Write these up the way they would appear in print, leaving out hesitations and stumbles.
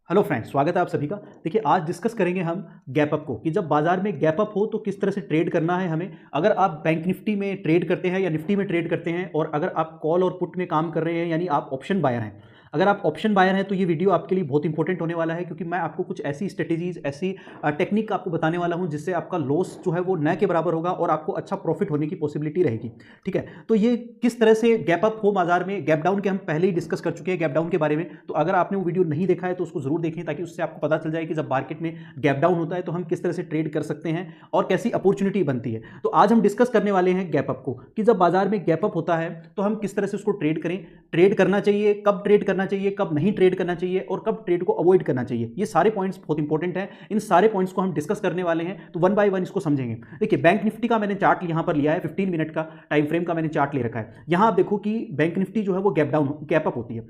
Hello friends, स्वागत है आप सभी का। देखिए, आज डिस्कस करेंगे हम गैप अप को कि जब बाजार में गैप अप हो तो किस तरह से ट्रेड करना है हमें। अगर आप बैंक निफ्टी में ट्रेड करते हैं या निफ्टी में ट्रेड करते हैं और अगर आप कॉल और पुट में काम कर रहे हैं, यानी आप ऑप्शन बायर हैं, अगर आप ऑप्शन बायर हैं तो ये वीडियो आपके लिए बहुत इंपॉर्टेंट होने वाला है, क्योंकि मैं आपको कुछ ऐसी स्ट्रेटेजीज, ऐसी टेक्निक आपको बताने वाला हूं जिससे आपका लॉस जो है वो न के बराबर होगा और आपको अच्छा प्रॉफिट होने की पॉसिबिलिटी रहेगी। ठीक है, तो ये किस तरह से गैप अप हो बाजार में, गैप डाउन के हम पहले ही डिस्कस कर चुके हैं गैप डाउन के बारे में। तो अगर आपने वो वीडियो नहीं देखा है तो उसको जरूर देखें, ताकि उससे आपको पता चल जाए कि जब मार्केट में गैप डाउन होता है तो हम किस तरह से ट्रेड कर सकते हैं और कैसी अपॉर्चुनिटी बनती है। तो आज हम डिस्कस करने वाले हैं गैप अप को, कि जब बाजार में गैप अप होता है तो हम किस तरह से उसको ट्रेड करें, ट्रेड करना चाहिए, कब ट्रेड करना चाहिए, कब नहीं ट्रेड करना चाहिए और कब ट्रेड को अवॉइड करना चाहिए। ये सारे पॉइंट्स बहुत इंपॉर्टेंट हैं। इन सारे पॉइंट्स को हम डिस्कस करने वाले हैं, तो वन बाय वन इसको समझेंगे। देखिए, बैंक निफ्टी का मैंने चार्ट यहां पर लिया है, 15 मिनट का टाइम फ्रेम का मैंने चार्ट ले रखा है। यहां आप देखो कि बैंक निफ्टी जो है वो गैप अप होती है।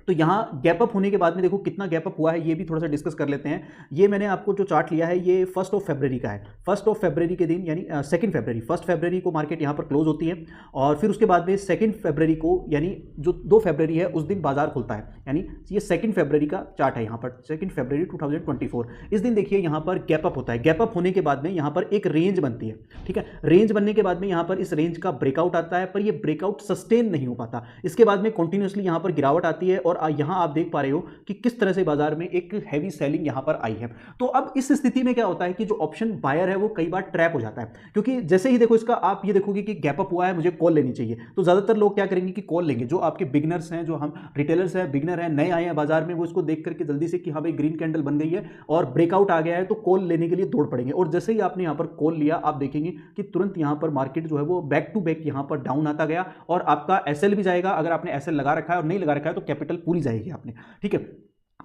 तो यहाँ गैप अप होने के बाद में देखो कितना गैप अप हुआ है, ये भी थोड़ा सा डिस्कस कर लेते हैं। ये मैंने आपको जो चार्ट लिया है ये 1 फरवरी का है। 1 फरवरी के दिन, यानी 2 फरवरी, 1 फरवरी को मार्केट यहाँ पर क्लोज होती है और फिर उसके बाद में 2 फरवरी को, यानी जो 2 फरवरी है उस दिन बाजार खुलता है। यानी ये 2 फरवरी का चार्ट है यहाँ पर, 2 फरवरी 2024। इस दिन देखिए यहाँ पर गैप अप होता है। गैप अप होने के बाद में यहाँ पर एक रेंज बनती है। ठीक है, रेंज बनने के बाद में यहाँ पर इस रेंज का ब्रेकआउट आता है, पर ये ब्रेकआउट सस्टेन नहीं हो पाता। इसके बाद में कंटिन्यूसली यहाँ पर गिरावट आती है और यहां आप देख पा रहे हो कि किस तरह से बाजार में एक हैवी सेलिंग यहां पर आई है। तो अब इस स्थिति में क्या होता है कि जो ऑप्शन बायर है वो कई बार ट्रैप हो जाता है, क्योंकि जैसे ही देखो इसका आप ये देखोगे कि गैप अप हुआ है, मुझे कॉल लेनी चाहिए, तो ज्यादातर लोग क्या करेंगे कि कॉल लेंगे। जो आपके बिगनर्स हैं, जो हम रिटेलर्स हैं, बिगनर हैं, नए आए हैं बाजार में, वो इसको देख करके जल्दी से कि हाँ भाई ग्रीन कैंडल बन गई है और ब्रेकआउट आ गया है, तो कॉल लेने के लिए दौड़ पड़ेंगे। और जैसे ही आपने यहां पर कॉल लिया, आप देखेंगे कि तुरंत यहां पर मार्केट जो है वो बैक टू बैक यहां पर डाउन आता गया और आपका एसएल भी जाएगा। अगर आपने एसएल लगा रखा है और नहीं लगा रखा है तो कैपिटल पूरी जाएगी आपने। ठीक है,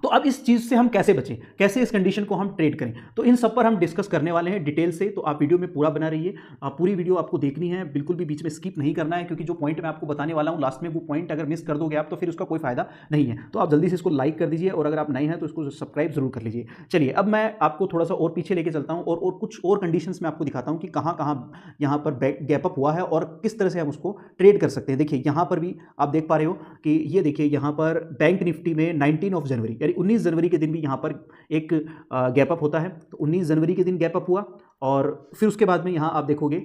तो अब इस चीज से हम कैसे बचें, कैसे इस कंडीशन को हम ट्रेड करें, तो इन सब पर हम डिस्कस करने वाले हैं डिटेल से। तो आप वीडियो में पूरा बना रहिए, पूरी वीडियो आपको देखनी है, बिल्कुल भी बीच में स्किप नहीं करना है, क्योंकि जो पॉइंट मैं आपको बताने वाला हूं लास्ट में, वो पॉइंट अगर मिस कर दोगे आप तो फिर उसका कोई फायदा नहीं है। तो आप जल्दी से इसको लाइक कर दीजिए और अगर आप नए हैं तो इसको सब्सक्राइब जरूर कर लीजिए। चलिए, अब मैं आपको थोड़ा सा और पीछे लेके चलता हूं और कुछ और कंडीशन में आपको दिखाता हूं कि कहां कहां यहां पर गैप अप हुआ है और किस तरह से हम उसको ट्रेड कर सकते हैं। देखिए, यहां पर भी आप देख पा रहे हो कि ये देखिए यहां पर बैंक निफ्टी में 19 जनवरी यानी 19 जनवरी के दिन भी यहां पर एक गैप अप होता है। तो 19 जनवरी के दिन गैप अप हुआ और फिर उसके बाद में यहां आप देखोगे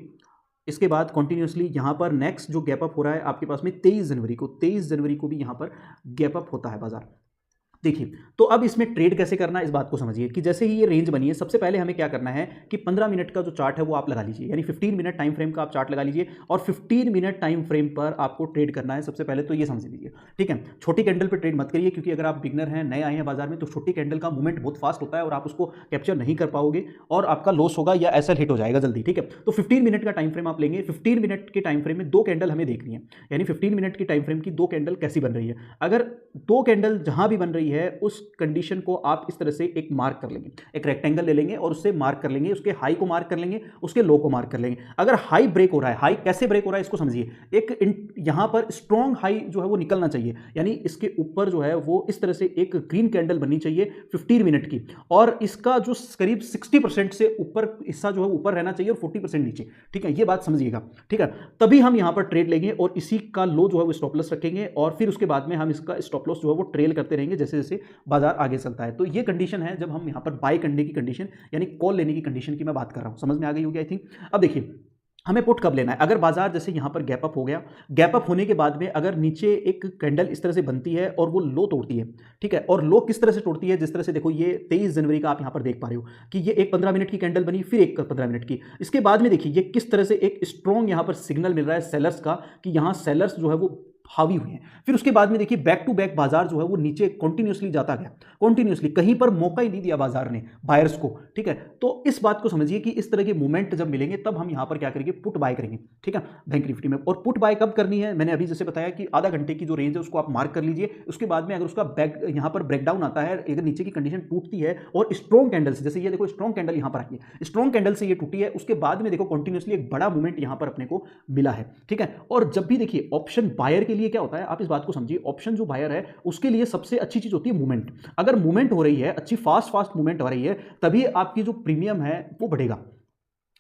इसके बाद कंटिन्यूसली यहां पर नेक्स्ट जो गैप अप हो रहा है आपके पास में 23 जनवरी को भी यहां पर गैप अप होता है बाजार। देखिए, तो अब इसमें ट्रेड कैसे करना है इस बात को समझिए कि जैसे ही ये रेंज बनी है, सबसे पहले हमें क्या करना है कि 15 मिनट का जो चार्ट है वो आप लगा लीजिए, यानी 15 मिनट टाइम फ्रेम का आप चार्ट लगा लीजिए और 15 मिनट टाइम फ्रेम पर आपको ट्रेड करना है। सबसे पहले तो ये समझ लीजिए, ठीक है। छोटी कैंडल पर ट्रेड मत करिए, क्योंकि अगर आप बिगनर हैं, नए आए हैं बाजार में, तो छोटी कैंडल का मूवमेंट बहुत फास्ट होता है और आप उसको कैप्चर नहीं कर पाओगे और आपका लॉस होगा या एसएल हिट हो जाएगा जल्दी। ठीक है, तो 15 मिनट का टाइम फ्रेम आप लेंगे। 15 मिनट के टाइम फ्रेम में दो कैंडल हमें देखनी है, यानी 15 मिनट की टाइम फ्रेम की दो कैंडल कैसी बन रही है। अगर दो कैंडल जहां भी बन रही है उस कंडीशन को आप इस तरह से एक मार्क कर लेंगे, एक रेक्टेंगल ले लेंगे और उससे मार्क कर लेंगे, उसके हाई को मार्क कर लेंगे, उसके लो को मार्क कर लेंगे। अगर हाई ब्रेक हो रहा है, हाई कैसे ब्रेक हो रहा है इसको समझिए। एक यहां पर स्ट्रॉन्ग हाई जो है वो निकलना चाहिए, यानी इसके ऊपर जो है वो इस तरह से एक ग्रीन कैंडल बननी चाहिए 15 मिनट की, और इसका जो करीब 60% से ऊपर हिस्सा जो है ऊपर रहना चाहिए और 40% नीचे। ठीक है, ये बात समझिएगा। ठीक है, तभी हम यहां पर ट्रेड लेंगे और इसी का लो जो है वो स्टॉप लॉस रखेंगे और फिर उसके बाद में हम इसका स्टॉप लॉस जो है वो ट्रेल करते रहेंगे जैसे जैसे बाजार आगे चलता है। तो ये कंडीशन है जब हम यहां पर बाय करने की कंडीशन, यानी कॉल लेने की कंडीशन की मैं बात कर रहा हूं। समझ में आ गई होगी आई थिंक। अब देखिए, हमें पुट कब लेना है। अगर बाजार जैसे यहां पर गैप अप हो गया, गैप अप होने के बाद में अगर नीचे एक कैंडल इस तरह से बनती है और वो लो तोड़ती है, ठीक है, और लो किस तरह से तोड़ती है, जिस तरह से देखो ये 23 जनवरी का आप यहां पर देख पा रहे हो कि ये एक 15 मिनट की कैंडल बनी, फिर एक 15 मिनट की, इसके बाद में देखिए ये किस तरह से एक स्ट्रॉन्ग यहां पर सिग्नल मिल रहा है सेलर्स का कि यहां सेलर्स जो है वो हावी हुए हैं। फिर उसके बाद में देखिए बैक टू बैक बाजार जो है वो नीचे कंटिन्यूसली जाता गया, कंटिन्यूसली, कहीं पर मौका ही नहीं दिया बाजार ने बायर्स को। ठीक है, तो इस बात को समझिए कि इस तरह के मूवमेंट जब मिलेंगे तब हम यहां पर क्या करेंगे, पुट बाय करेंगे। ठीक है, बैंक निफ्टी में। और पुट बाय कब करनी है, मैंने अभी जैसे बताया कि आधा घंटे की जो रेंज है उसको आप मार्क कर लीजिए। उसके बाद में अगर उसका बैक यहां पर ब्रेकडाउन आता है, अगर नीचे की कंडीशन टूटती है और स्ट्रॉन्ग कैंडल से, जैसे ये देखो स्ट्रॉन्ग कैंडल यहां पर आई है, स्ट्रॉन्ग कैंडल से ये टूटी है, उसके बाद में देखो कंटिन्यूसली एक बड़ा मूवमेंट यहां पर अपने को मिला है। ठीक है, और जब भी देखिए ऑप्शन बायर के लिए क्या होता है, आप इस बात को समझिए, ऑप्शन जो बायर है उसके लिए सबसे अच्छी चीज होती है मूवमेंट। अगर मूवमेंट हो रही है, अच्छी फास्ट फास्ट मूवमेंट हो रही है, तभी आपकी जो प्रीमियम है वो बढ़ेगा।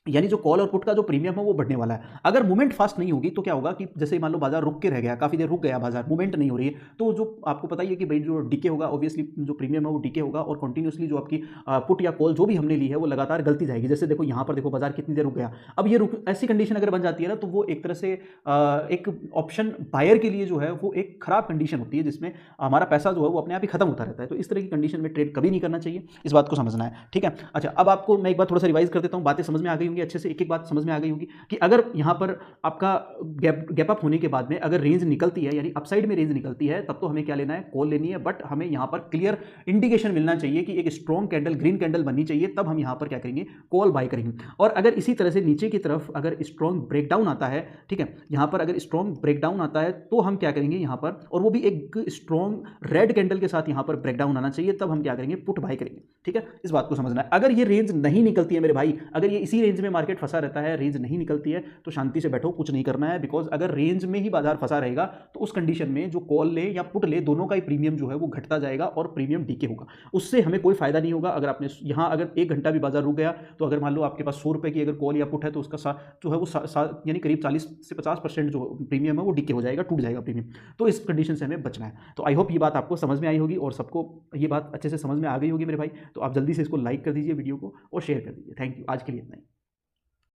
यानी जो कॉल और पुट का जो प्रीमियम है वो बढ़ने वाला है। अगर मूवमेंट फास्ट नहीं होगी तो क्या होगा कि जैसे मान लो बाजार रुक के रह गया, काफ़ी देर रुक गया बाजार, मूवमेंट नहीं हो रही है, तो जो आपको पता ही है कि भाई जो डीके होगा, ऑब्वियसली जो प्रीमियम है वो डीके होगा और कंटिन्यूसली जो आपकी पुट या कॉल जो भी हमने ली है वो लगातार गलती जाएगी। जैसे देखो यहाँ पर देखो बाजार कितनी देर रुक गया, अब ये रुक ऐसी कंडीशन अगर बन जाती है ना तो वो एक तरह से एक ऑप्शन बायर के लिए जो है वो एक खराब कंडीशन होती है, जिसमें हमारा पैसा जो है वो अपने आप ही खत्म होता रहता है। तो इस तरह की कंडीशन में ट्रेड कभी नहीं करना चाहिए, इस बात को समझना है, ठीक है। अच्छा, अब आपको मैं एक बार थोड़ा सा रिवाइज कर देता हूँ, बातें समझ में आ गई होंगी अच्छे से, एक एक बात समझ में आ गई होगी कि अगर यहाँ पर आपका गैप अप होने के बाद में अगर रेंज निकलती है, यानी अपसाइड में रेंज निकलती है, तब तो हमें क्या लेना है, कॉल लेनी है। बट हमें यहाँ पर क्लियर इंडिकेशन मिलना चाहिए कि एक स्ट्रॉन्ग कैंडल, ग्रीन कैंडल बननी चाहिए, तब हम यहाँ पर क्या करेंगे, कॉल बाय करेंगे। और अगर इसी तरह से नीचे की तरफ अगर स्ट्रॉन्ग ब्रेकडाउन आता है, ठीक है, यहाँ पर अगर स्ट्रॉन्ग ब्रेकडाउन आता है तो हम क्या करेंगे यहाँ पर, और वो भी एक स्ट्रॉन्ग रेड कैंडल के साथ यहाँ पर ब्रेकडाउन आना चाहिए, तब हम क्या करेंगे, पुट बाय करेंगे, ठीक है। इस बात को समझना है। अगर ये रेंज नहीं निकलती है मेरे भाई, अगर ये इसी रेंज में मार्केट फंसा रहता है, रेंज नहीं निकलती है, तो शांति से बैठो, कुछ नहीं करना है। बिकॉज अगर रेंज में ही बाजार फंसा रहेगा तो उस कंडीशन में जो कॉल ले या पुट ले, दोनों का ही प्रीमियम जो है वो घटता जाएगा और प्रीमियम डीके होगा, उससे हमें कोई फायदा नहीं होगा। अगर आपने यहाँ अगर 1 घंटा भी बाजार रुक गया, तो अगर मान लो आपके पास 100 रुपए की अगर कॉल या पुट है, तो उसका जो है वो यानी करीब 40 से 50% जो प्रीमियम है वो डीके हो जाएगा, टूट जाएगा प्रीमियम। तो इस कंडीशन से हमें बचना है। तो आई होप ये बात आपको समझ में आई होगी और सबको ये बात अच्छे से समझ में आ गई होगी मेरे भाई। तो आप जल्दी से इसको लाइक कर दीजिए वीडियो को और शेयर कर दीजिए। थैंक यू, आज के लिए इतना ही।